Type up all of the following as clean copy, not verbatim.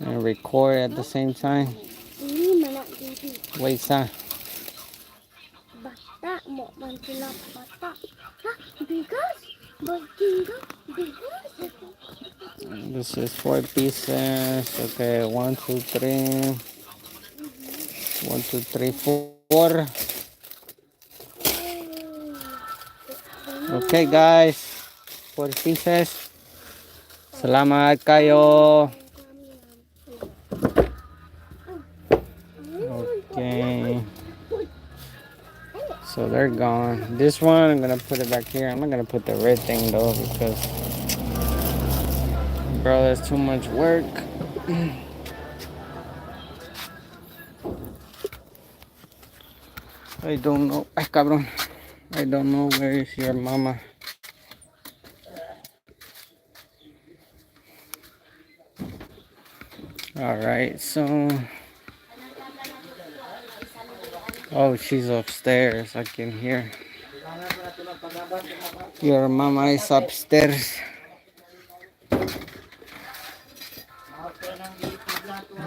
and record at the same time. Wait, son. This is 4 pieces. Okay, 1, 2, 3. 1, 2, 3, 4. Okay, guys. 4 pieces. Salamat kayo. Okay. So they're gone. This one, I'm gonna put it back here. I'm not gonna put the red thing though because, bro, that's too much work. I don't know. Ay, cabrón. I don't know where is your mama. Alright, so. Oh, she's upstairs. I can hear. Your mama is upstairs.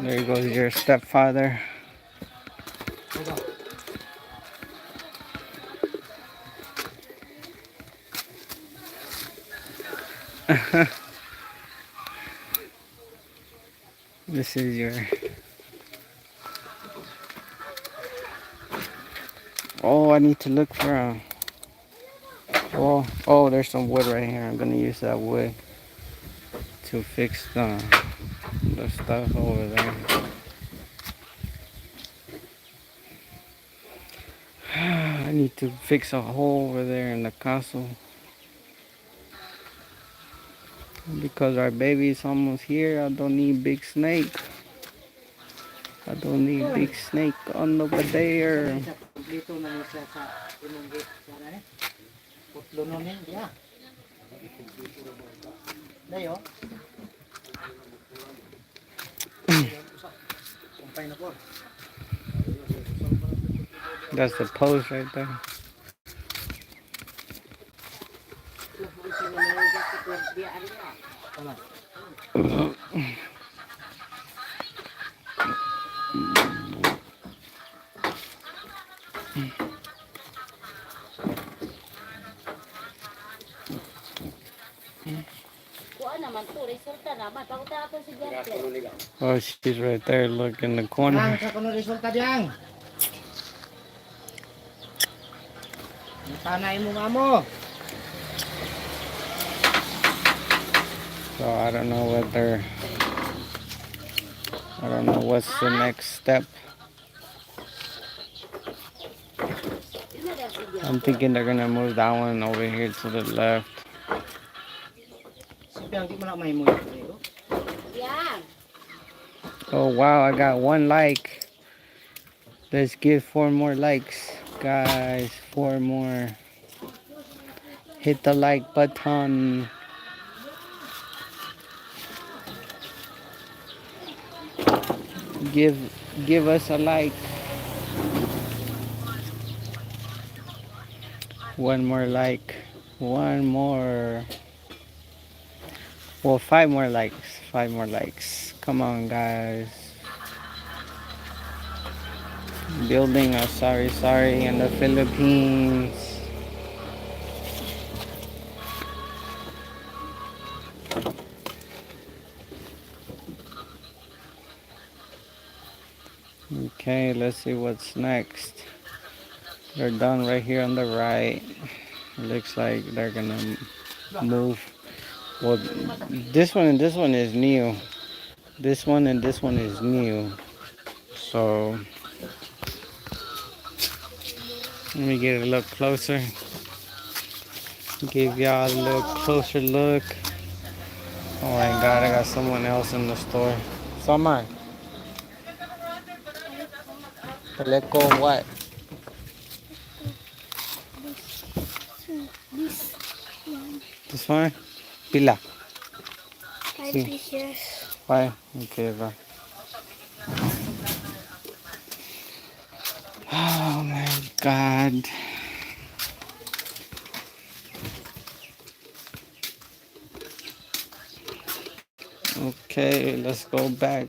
There goes your stepfather. This is your. Oh, I need to look for a. Oh, there's some wood right here. I'm gonna use that wood to fix the stuff over there. I need to fix a hole over there in the castle because our baby's almost here. I don't need big snake. I don't need big snake on over there. That's the post right there. Oh, she's right there. Look in the corner. So I don't know whether. I don't know what's the next step. I'm thinking they're gonna move that one over here to the left. Oh wow, I got 1 like. Let's give 4 more likes, guys. 4 more. Hit the like button. Give us a like. 1 more like. 1 more. Well, 5 more likes. 5 more likes. Come on, guys. Building a Sari Sari in the Philippines. Okay, let's see what's next. They're done right here on the right. It looks like they're gonna move. Well, this one and this one is new. This one and this one is new. So let me get a look closer. Give y'all a little closer look. Oh my God, I got someone else in the store. Someone. Let go what? This one? Pila. 5 pieces. 5? Okay, bye. Oh my God. Okay, let's go back.